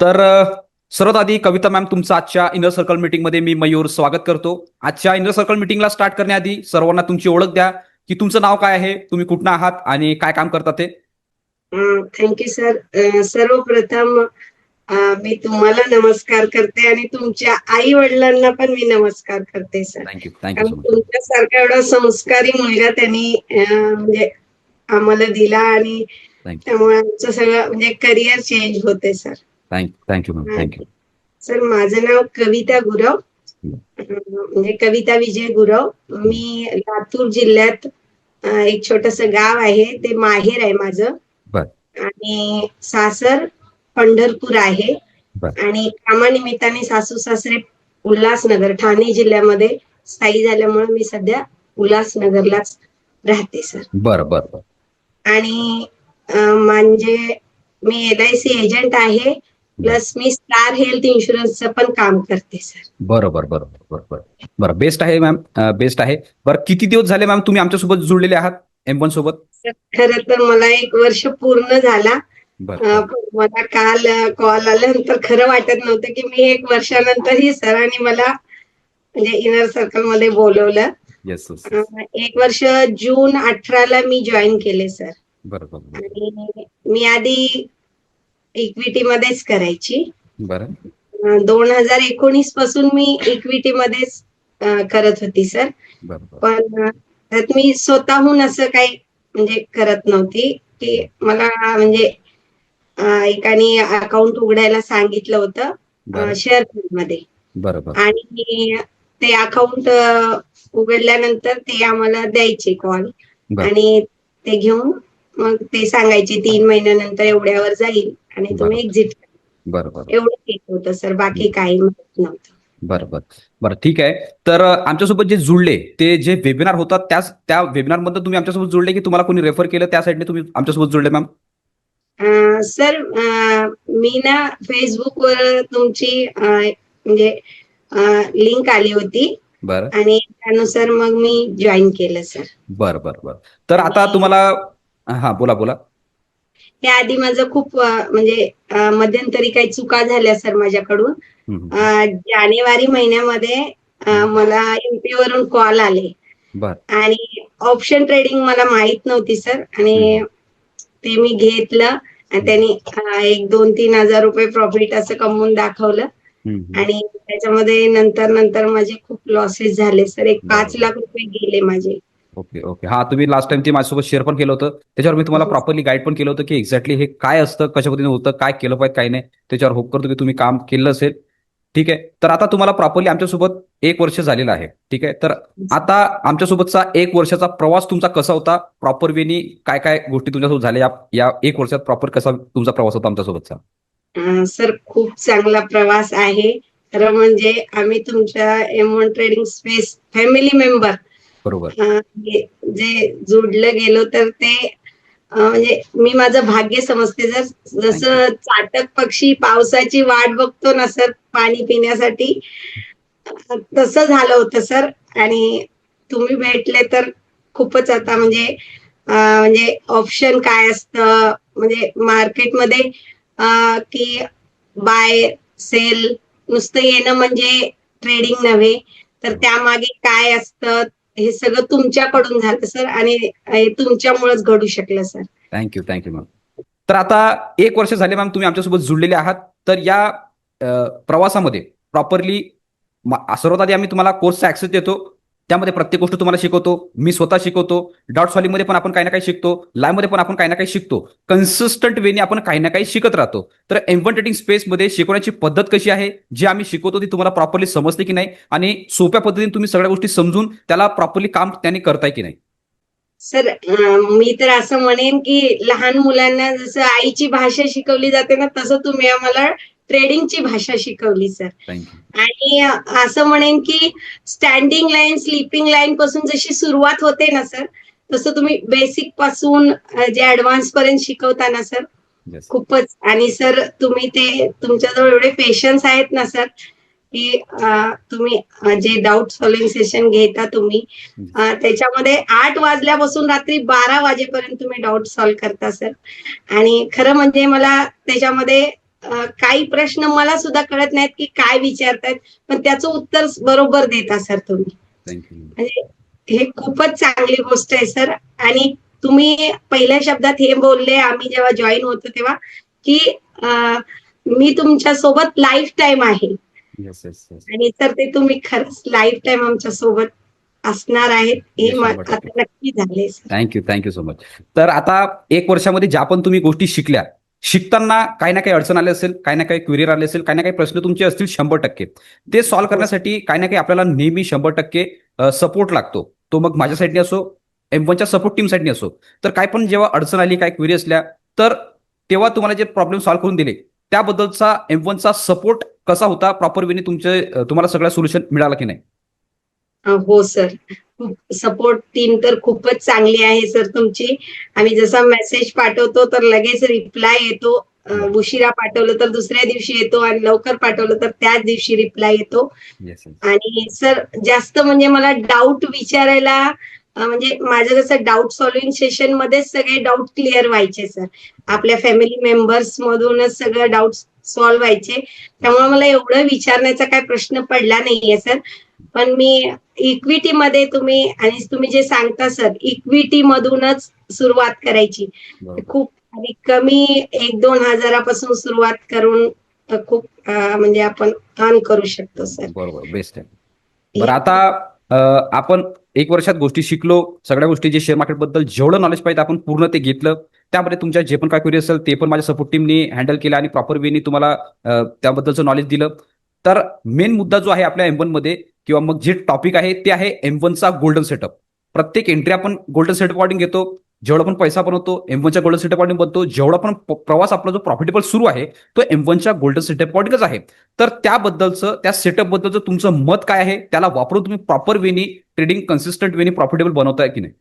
तर सर्वात आधी कविता मॅम, तुमचं आजच्या इनर सर्कल मीटिंगमध्ये मी मयूर स्वागत करतो. आजच्या इनर सर्कल मीटिंगला स्टार्ट करण्याआधी सर्वांना तुमची ओळख द्या, की तुमचं नाव काय आहे, तुम्ही कुठनं आहात आणि काय काम करता ते. Thank you sir. सर्वप्रथम मी तुम्हाला नमस्कार करते आणि तुमच्या आई वडिलांना पण मी नमस्कार करते सर. थँक्यू कारण सो मच. तुमच्यासारखा एवढा संस्कारी मुलगा त्यांनी म्हणजे आम्हाला दिला आणि त्यामुळे आमचं सगळं म्हणजे करिअर चेंज होते sir. Thank you ma'am. Thank you sir, माझं नाव कविता गुरव, म्हणजे कविता विजय गुरव. मी लातूर जिल्ह्यात एक छोटस गाव आहे, ते माहेर आहे माझं. आणि सासर पंढरपूर आहे. आणि कामानिमित्ताने सासू सासरे उल्हासनगर ठाणे जिल्ह्यामध्ये स्थायी झाल्यामुळे मी सध्या उल्हासनगरलाच राहते सर. बरं. आणि म्हणजे मी LIC एजंट आहे, प्लस मी स्टार हेल्थ इन्शुरन्सचं पण काम करते सर. बरं. बेस्ट आहे मॅम, बेस्ट आहे. बरं, किती दिवस झाले मॅम तुम्ही आमच्यासोबत जुळलेले आहात M1 सोबत? खरं तर मला 1 वर्ष पूर्ण झाला. मला काल कॉल आल्यानंतर खरं वाटत नव्हतं की मी 1 वर्षानंतरही सरांनी मला म्हणजे इनर सर्कल मध्ये बोलवलं. 1 वर्ष जून 18ला मी जॉईन केले सर. आणि मी आधी इक्विटी मध्येच करायची. 2019 पासून मी इक्विटी मध्येच करत होती सर. पण त्यात मी स्वतःहून असं काही म्हणजे करत नव्हती, की मला म्हणजे एकाने अकाउंट उघडायला सांगितलं होतं शेअर मध्ये. आणि ते अकाउंट उघडल्यानंतर ते आम्हाला द्यायचे कॉल आणि ते घेऊन मग ते सांगायचे 3 महिन्यानंतर एवढ्यावर जाईल आणि तुम्ही एक्झिट करा. एवढं केलं होतं सर, बाकी काही माहित नव्हतं. बरं, ठीक आहे. तर आमच्यासोबत जे जुळले ते जे वेबिनार होतात त्या वेबिनार मध्ये तुम्ही आमच्यासोबत जुळले, की तुम्हाला कोणी रेफर केलं त्या साईडने तुम्ही आमच्यासोबत जुळले मॅम? सर, मी ना फेसबुकवर तुमची म्हणजे लिंक आली होती आणि त्यानुसार मग मी जॉईन केलं सर. बरं. तर आता तुम्हाला बोला. त्याआधी माझं खूप म्हणजे मध्यंतरी काही चुका झाल्या सर माझ्याकडून. जानेवारी महिन्यामध्ये मला MP वरून कॉल आले आणि ऑप्शन ट्रेडिंग मला माहित नव्हती सर. आणि ते मी घेतलं आणि त्यांनी 1-2-3 हजार रुपये प्रॉफिट असं कमवून दाखवलं. आणि त्याच्यामध्ये नंतर माझे खूप लॉसेस झाले सर. 5 लाख रुपये गेले माझे. ओके. तुम्ही लास्ट टाइम ते माझ्यासोबत शेअर पण केलं होतं. त्याच्यावर मी तुम्हाला प्रॉपरली गाईड पण केलं होतं, की एक्झॅक्टली हे काय असतं, कशा पद्धतीने होतं, काय केलं पाहिजे, काय नाही. त्याच्यावर होप करतो की तुम्ही काम केलं असेल. ठीक आहे. तर आता तुम्हाला प्रॉपरली आमच्यासोबत 1 वर्ष झालेलं आहे. ठीक आहे. तर आता आमच्यासोबतचा 1 वर्षाचा प्रवास तुमचा कसा होता, प्रॉपर वेनी काय गोष्टी तुमच्यासोबत झाल्या या 1 वर्षात, प्रॉपर कसा तुमचा प्रवास होता आमच्यासोबतचा? सर, खूप चांगला प्रवास आहे. खरं म्हणजे आम्ही तुमच्या M1 trading space family member जे जोडलं गेलो तर ते म्हणजे मी माझं भाग्य समजते. जसं चातक पक्षी पावसाची वाट बघतो ना सर पाणी पिण्यासाठी, तसं झालं होतं सर. आणि तुम्ही भेटले तर खूपच आता म्हणजे ऑप्शन काय असतं म्हणजे मार्केटमध्ये, की बाय सेल नुसतं येणं म्हणजे ट्रेडिंग नव्हे, तर त्यामागे काय असतं हे सगळं तुमच्याकडून झालं सर. आणि तुमच्यामुळेच घडू शकलं सर. Thank you ma'am. तर आता 1 वर्ष झाले मॅम तुम्ही आमच्यासोबत जुळलेले आहात. तर या प्रवासामध्ये प्रॉपरली सर्वात आधी आम्ही तुम्हाला कोर्सचा ऍक्सेस देतो. त्यामध्ये प्रत्येक गोष्ट तुम्हाला शिकवतो. मी स्वतः शिकवतो. डॉट सॉल्व्हिंग मध्ये पण आपण काही ना काही शिकतो. लाईव्ह मध्ये पण आपण काही ना काही शिकतो. कन्सिस्टंट वेने आपण काही ना काही शिकत राहतो. तर M1 ट्रेडिंग स्पेस मध्ये शिकवण्याची पद्धत कशी आहे, जी आम्ही शिकवतो ती तुम्हाला प्रॉपरली समजते की नाही, आणि सोप्या पद्धतीने तुम्ही सगळ्या गोष्टी समजून त्याला प्रॉपरली काम त्याने करताय की नाही? सर, मी तर असं म्हणेन की लहान मुलांना जसं आईची भाषा शिकवली जाते ना, तसं तुम्ही आम्हाला ट्रेडिंगची भाषा शिकवली सर. आणि असं म्हणेन की स्टँडिंग लाईन, स्लीपिंग लाईन पासून जशी सुरुवात होते ना सर, तसं तुम्ही बेसिक पासून जे ऍडव्हान्स पर्यंत शिकवता ना सर, खूपच. आणि सर तुम्ही ते तुमच्याजवळ एवढे पेशन्स आहेत ना सर, की तुम्ही जे डाऊट सॉल्व्हिंग सेशन घेता तुम्ही, त्याच्यामध्ये 8 वाजल्यापासून रात्री 12 वाजेपर्यंत तुम्ही डाऊट सॉल्व्ह करता सर. आणि खरं म्हणजे मला त्याच्यामध्ये काही प्रश्न मला सुद्धा कळत नाहीत की काय विचारतायत, पण त्याचं उत्तर बरोबर देता सर तुम्ही. थँक्यू. म्हणजे हे खूपच चांगली गोष्ट आहे सर. आणि तुम्ही पहिल्या शब्दात हे बोलले आम्ही जेव्हा जॉईन होतो तेव्हा, की मी तुमच्या सोबत लाईफ टाईम आहे. Yes, yes, yes. आणि तर ते तुम्ही खरंच लाईफ टाईम आमच्या सोबत असणार आहेत हे येस, 100%. आता नक्की झाले सर. Thank you so much. तर आता 1 वर्षामध्ये ज्या पण तुम्ही गोष्टी शिकल्या, शिकताना काही ना काही अडचण आली असेल, काही ना काही क्वेरी आले असेल, काही ना काही प्रश्न तुमचे असतील 100%. ते सॉल्व्ह हो. करण्यासाठी काही ना काही आपल्याला नेहमी 100% सपोर्ट लागतो. तो मग माझ्या साईडने असो, M1च्या सपोर्ट टीम साईडने असो. तर काय पण जेव्हा अडचण आली, काही क्वेरी असल्या, तर तेव्हा तुम्हाला जे प्रॉब्लेम सॉल्व्ह करून दिले, त्याबद्दलचा M1चा सपोर्ट कसा होता? प्रॉपर वेने तुम्हाला सगळं सोल्युशन मिळालं की नाही? हो सर. सपोर्ट टीम तर खूपच चांगली आहे सर तुमची. आम्ही जसा मेसेज पाठवतो तर लगेच रिप्लाय येतो. बरं. उशिरा पाठवलं तर दुसऱ्या दिवशी येतो आणि लवकर पाठवलं तर त्याच दिवशी रिप्लाय येतो. Yes, yes. आणि सर जास्त म्हणजे मला डाऊट विचारायला म्हणजे माझं कसं डाऊट सॉल्व्हिंग सेशन मध्येच सगळे डाऊट क्लिअर व्हायचे सर. आपल्या फॅमिली मेंबर्स मधूनच सगळं डाऊट सॉल्व्ह व्हायचे. त्यामुळे मला एवढं विचारण्याचा काही प्रश्न पडला नाहीये सर. पण मी इक्विटीमध्ये तुम्ही जे सांगता सर, इक्विटी मधूनच सुरुवात करायची. बरोबर. खूप आणि कमी 1-2 हजारापासून सुरुवात करून खूप म्हणजे आपण अर्न करू शकतो सर. बरोबर, बेस्ट आहे. बरं, आता आपण 1 वर्षात गोष्टी शिकलो, सगळ्या गोष्टी जे शेअर मार्केट बद्दल जेवढं नॉलेज पाहिजे आपण पूर्ण ते घेतलं. त्यामध्ये तुमच्या जे पण काही क्वेरी असेल ते पण माझ्या सपोर्ट टीमनी हँडल केलं आणि प्रॉपर वेनी तुम्हाला त्याबद्दलचं नॉलेज दिलं. तर मेन मुद्दा जो आहे आपल्या M1 मध्ये किंवा मग जे टॉपिक आहे ते आहे M1चा गोल्डन सेटअप. प्रत्येक एंट्री आपण गोल्डन सेटअप अकॉर्डिंग घेतो. जेवढा पण पैसा बनवतो M1च्या गोल्डन सेटअप अकॉर्डिंग बनतो. जेवढा पण प्रवास आपला जो प्रॉफिटेबल सुरू आहे तो M1च्या गोल्डन सेटअप अकॉर्डिंगच आहे. तर त्याबद्दलचं, त्या सेटअप बद्दलचं तुमचं मत काय आहे? त्याला वापरून तुम्ही प्रॉपर वेनी ट्रेडिंग कन्सिस्टंट वेनी प्रॉफिटेबल बनवताय की नाही?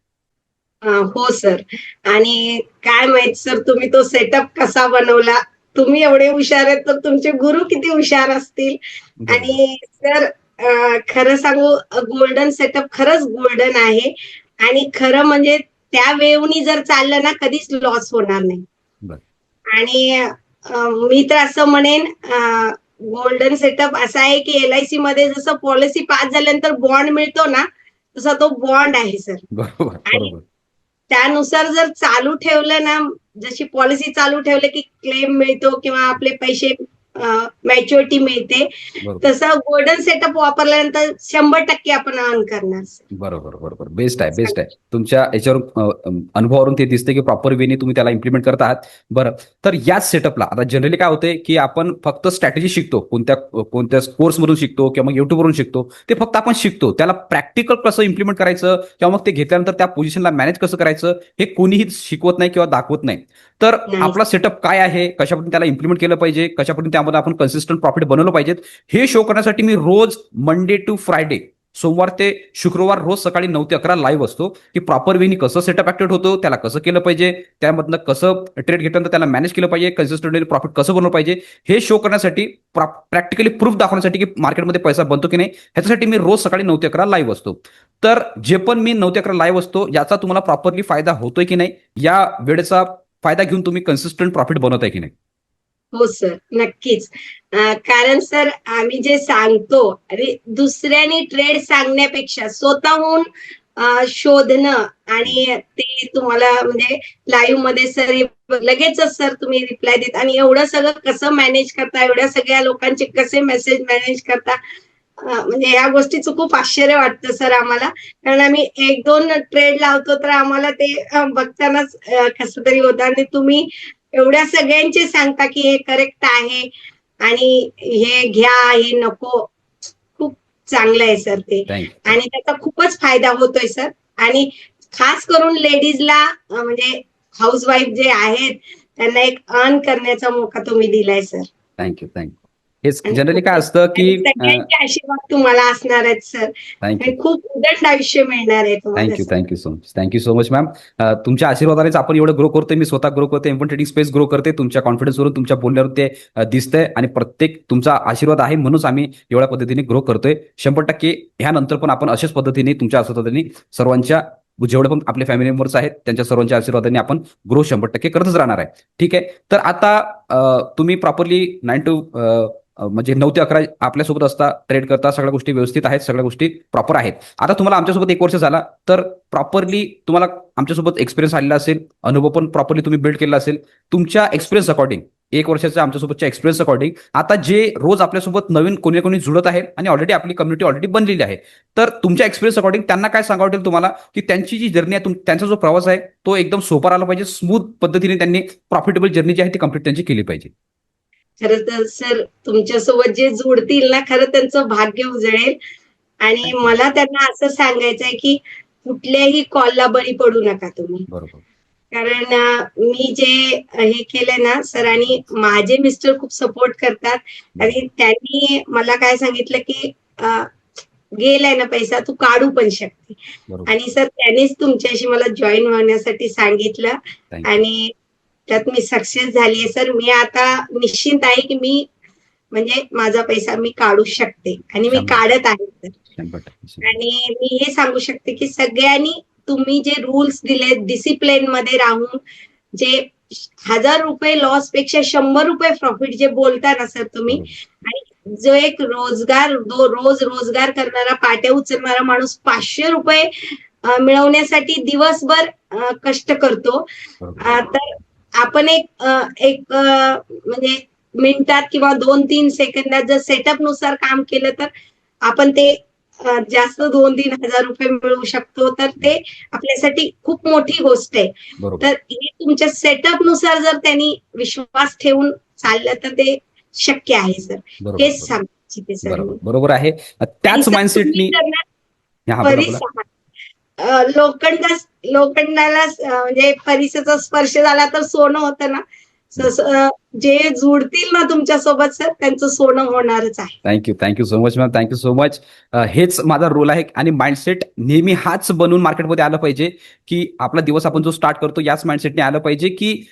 हो सर. आणि काय माहित सर तुम्ही तो सेटअप कसा बनवला? तुम्ही एवढे हुशार आहेत तर तुमचे गुरु किती हुशार असतील. बरोबर. आणि सर खरं सांगू गोल्डन सेटअप खरंच गोल्डन आहे. आणि खरं म्हणजे त्या वेव्हनी जर चाललं ना कधीच लॉस होणार नाही. बरं. आणि मी तर असं म्हणेन गोल्डन सेटअप असा आहे की LIC मध्ये जसं पॉलिसी पास झाल्यानंतर बॉन्ड मिळतो ना, तसा तो बॉन्ड आहे सर. बरोबर, आणि बरोबर. त्यानुसार जर चालू ठेवलं ना, जशी पॉलिसी चालू ठेवलं की क्लेम मिळतो किंवा आपले पैसे मॅच्युरिटी मिळते. बरोबर. तसा गोल्डन सेटअप वापरल्यानंतर 100% आपण अर्न करणार सर. बरोबर, बरोबर. बेस्ट आहे, बेस्ट आहे. तुमच्या याच्यावरून अनुभवावरून ते दिसते की प्रॉपर वेने तुम्ही त्याला इम्प्लिमेंट करत आहात. बरं, तर याच सेटअपला आता जनरली काय होते की आपण फक्त स्ट्रॅटेजी शिकतो. कोणत्या कोर्समधून शिकतो किंवा मग युट्यूबवरून शिकतो. ते फक्त आपण शिकतो. त्याला प्रॅक्टिकल कसं इम्प्लिमेंट करायचं किंवा मग ते घेतल्यानंतर त्या पोझिशनला मॅनेज कसं करायचं हे कोणीही शिकवत नाही किंवा दाखवत नाही. तर नाही. आपला सेटअप काय आहे, कशा पद्धतीने त्याला इम्प्लिमेंट केलं पाहिजे, कशा पद्धतीने त्यामध्ये आपण कन्सिस्टंट प्रॉफिट बनवलं पाहिजेत, हे शो करण्यासाठी मी रोज मंडे टू फ्रायडे, सोमवार ते शुक्रवार रोज सकाळी 9 ते 11 लाईव्ह असतो. की प्रॉपर वेनी कसं सेटअप ऍक्टिव्हेट होतो, त्याला कसं केलं पाहिजे, त्यामधनं कसं ट्रेड घेतल्यानंतर त्याला मॅनेज केलं पाहिजे, कन्सिस्टंटली प्रॉफिट कसं बनवलं पाहिजे, हे शो करण्यासाठी, प्रॅक्टिकली प्रूफ दाखवण्यासाठी की मार्केटमध्ये पैसा बनतो की नाही, ह्याच्यासाठी मी रोज सकाळी 9 ते 11 लाईव्ह असतो. तर जे पण मी 9 ते 11 लाईव्ह असतो याचा तुम्हाला प्रॉपरली फायदा होतोय की नाही, या वेळेचा फायदा घेऊन तुम्ही कन्सिस्टंट प्रॉफिट बनवताय की नाही? हो सर, नक्कीच. कारण सर आम्ही जे सांगतो आणि दुसऱ्याने ट्रेड सांगण्यापेक्षा स्वतःहून शोधणं आणि ते तुम्हाला म्हणजे लाईव्ह मध्ये सर लगेचच सर तुम्ही रिप्लाय देता आणि एवढं सगळं कसं मॅनेज करता, एवढ्या सगळ्या लोकांचे कसे मेसेज मॅनेज करता, म्हणजे ह्या गोष्टीचं खूप आश्चर्य वाटतं सर आम्हाला. कारण आम्ही 1-2 ट्रेड लावतो तर आम्हाला ते बघतानाच कसं तरी होतं आणि तुम्ही एवढ्या सगळ्यांचे सांगता की हे करेक्ट आहे आणि हे घ्या, हे नको. खूप चांगलं आहे सर ते. थँक्यू. आणि त्याचा खूपच फायदा होतोय सर. आणि खास करून लेडीजला म्हणजे हाऊसवाईफ जे आहेत त्यांना एक अर्न करण्याचा मौका तुम्ही दिलाय सर. थँक्यू. हेच आणि जनरली काय खूपच असतं की आणि सगळ्यांचे आशीर्वाद तुम्हाला असणार आहेत सर. थँक्यू. आणि खूप उदंड आयुष्य मिळणार आहे तुम्हाला sir. Thank you so much ma'am. तुमच्या आशीर्वादानेच आपण एवढं ग्रो करतोय. मी स्वतः ग्रो करते, M1 ट्रेडिंग स्पेस ग्रो करते. तुमच्या कॉन्फिडन्सवरून, तुमच्या बोलण्यावरून ते दिसतंय आणि प्रत्येक तुमचा आशीर्वाद आहे म्हणूनच आम्ही एवढ्या पद्धतीने ग्रो करतोय. 100% ह्यानंतर पण आपण अशाच पद्धतीने तुमच्या आशीर्वादाने सर्वांच्या जेवढे पण आपले फॅमिली मेंबर्स आहेत त्यांच्या सर्वांच्या आशीर्वादाने आपण ग्रो 100% करतच राहणार आहे. ठीक आहे. तर आता तुम्ही प्रॉपरली 9 टू म्हणजे 9 ते 11 आपल्यासोबत असता, ट्रेड करता, सगळ्या गोष्टी व्यवस्थित आहेत, सगळ्या गोष्टी प्रॉपर आहेत. आता तुम्हाला आमच्यासोबत 1 वर्ष झाला, तर प्रॉपरली तुम्हाला आमच्यासोबत एक्सपिरियन्स आलेला असेल, अनुभव पण प्रॉपरली तुम्ही बिल्ड केला असेल. तुमच्या एक्सपिरियन्स अकॉर्डिंग 1 वर्षाच्या आमच्यासोबतच्या एक्सपिरियन्स अकॉर्डिंग आता जे रोज आपल्यासोबत नवीन कोणी कोणी जुळत आहेत आणि ऑलरेडी आपली कम्युनिटी ऑलरेडी बनलेली आहे, तर तुमच्या एक्सपिरियन्स अकॉर्डिंग त्यांना काय सांगावं वाटेल तुम्हाला, की त्यांची जी जर्नी आहे, त्यांचा जो प्रवास आहे तो एकदम सोपा आला पाहिजे, स्मूथ पद्धतीने त्यांनी प्रॉफिटेबल जर्नी जी आहे ती कंप्लीट त्यांची केली पाहिजे. खरं तर सर तुमच्यासोबत जे जोडतील ना, खरं त्यांचं भाग्य उजळेल. आणि मला त्यांना असं सांगायचं आहे, की कुठल्याही कॉलला बळी पडू नका तुम्ही. बरोबर. कारण मी जे हे केलंय ना सर, आणि माझे मिस्टर खूप सपोर्ट करतात. आणि त्यांनी मला काय सांगितलं, की गेलाय ना पैसा, तू काढू पण शकते. बरोबर. आणि सर त्यांनीच तुमच्याशी मला जॉईन होण्यासाठी सांगितलं. Thank you. आणि त्यात मी सक्सेस झालीये सर. मी आता निश्चिंत आहे, की मी म्हणजे माझा पैसा मी काढू शकते आणि मी 100%. काढत आहे सर. 100%. आणि मी हे सांगू शकते, की सगळ्यांनी तुम्ही जे रूल्स दिले, डिसिप्लिन मध्ये राहून जे ₹1000 लॉस पेक्षा ₹100 प्रॉफिट जे बोलता ना सर तुम्ही, बरोबर. आणि जो एक रोज रोजगार करणारा, पाट्या उचलणारा माणूस ₹500 मिळवण्यासाठी दिवसभर कष्ट करतो, बरोबर. तर आपण एक म्हणजे मिनिटात किंवा 2-3 सेकंदात जर सेटअप नुसार काम केलं, तर आपण ते जास्त 2-3 हजार रुपये मिळवू शकतो. तर ते आपल्यासाठी खूप मोठी गोष्ट आहे. बरोबर. तर हे तुमच्या सेटअप नुसार जर त्यांनी विश्वास ठेवून चाललं, तर ते शक्य आहे सर. बरोबर. हेच सांगू इच्छिते सर बरोबर. मी. बरोबर आहे. आणि त्याच सर माइंडसेटनी तुम्ही जर ना हा बोला परिस बोला. लोखंडाला म्हणजे परिसेचा स्पर्श झाला तर सोनं होतं ना, तसं जे जुडतील ना तुमच्यासोबत सर, त्यांचं सोनं होणारच आहे. Thank you so much ma'am. Thank you so much. हेच माझा रोल आहे आणि माइंडसेट नेहमी हाच बनवून मार्केटमध्ये आलं पाहिजे, की आपला दिवस आपण जो स्टार्ट करतो याच माइंडसेटने आलं पाहिजे, की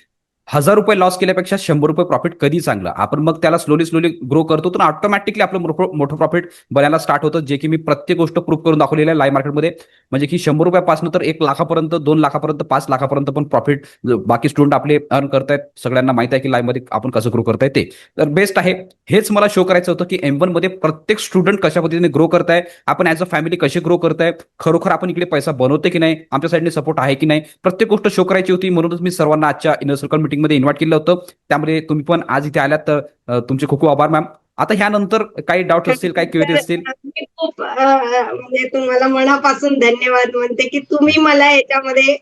₹1000 लॉस केल्यापेक्षा ₹100 प्रॉफिट कधी चांगलं. आपण मग त्याला स्लोली ग्रो करतो, तर ऑटोमॅटिकली आपलं मोठं प्रॉफिट बनायला स्टार्ट होतं, जे की मी प्रत्येक गोष्ट प्रूव्ह करून दाखवलेलं आहे लाईव्ह मार्केटमध्ये. म्हणजे की ₹100 पासून तर 1 लाखापर्यंत, 2 लाखापर्यंत, 5 लाखापर्यंत पण प्रॉफिट बाकी स्टुडंट आपले अर्न करतायत. सगळ्यांना माहिती आहे की लाईव्ह मध्ये आपण कसं ग्रो करताय ते. तर बेस्ट आहे. हेच मला शो करायचं होतं, की M1 मध्ये प्रत्येक स्टुडंट कशा पद्धतीने ग्रो करताय, आपण ऍज अ फॅमिली कशी ग्रो करताय, खरोखर आपण इकडे पैसा बनवतोय की नाही, आमच्या साईडने सपोर्ट आहे की नाही, प्रत्येक गोष्ट शो करायची होती. म्हणूनच मी सर्वांना आजच्या इनर सर्कल मीटिंगमध्ये इन्व्हाइट केलं होतं. त्यामुळे तुम्ही पण आज इथे आल्यात, तर तुमचे खूप खूप आभार मॅम. आता ह्यानंतर काही डाऊट असतील, काही क्वेरी असतील. मी खूप म्हणजे तुम्हाला मनापासून धन्यवाद म्हणते, की तुम्ही मला याच्यामध्ये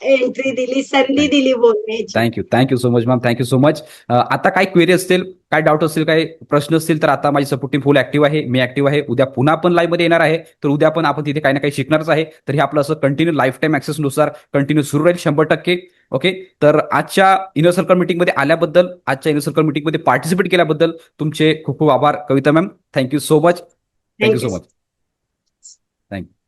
एंट्री दिली, संधी दिली बोलण्याची. Thank you so much ma'am. Thank you so much. आता काय क्वेरी असतील, काय डाऊट असतील, काही प्रश्न असतील, तर आता माझी सपोर्ट टीम फुल ऍक्टिव्ह आहे. मी ऍक्टिव्ह आहे. उद्या पुन्हा पण लाईव्ह मध्ये येणार आहे, तर उद्या पण आपण तिथे काही ना काही शिकणारच आहे. तर हे आपलं असं कंटिन्यू लाईफ टाईम ऍक्सेस नुसार कंटिन्यू सुरू राहील 100%. ओके. तर आजच्या इनर सर्कल मीटिंगमध्ये आल्याबद्दल, आजच्या इनर सर्कल मीटिंगमध्ये पार्टिसिपेट केल्याबद्दल तुमचे खूप खूप आभार Kavita ma'am. Thank you so much. Thank you so thank you. Much. Thank you.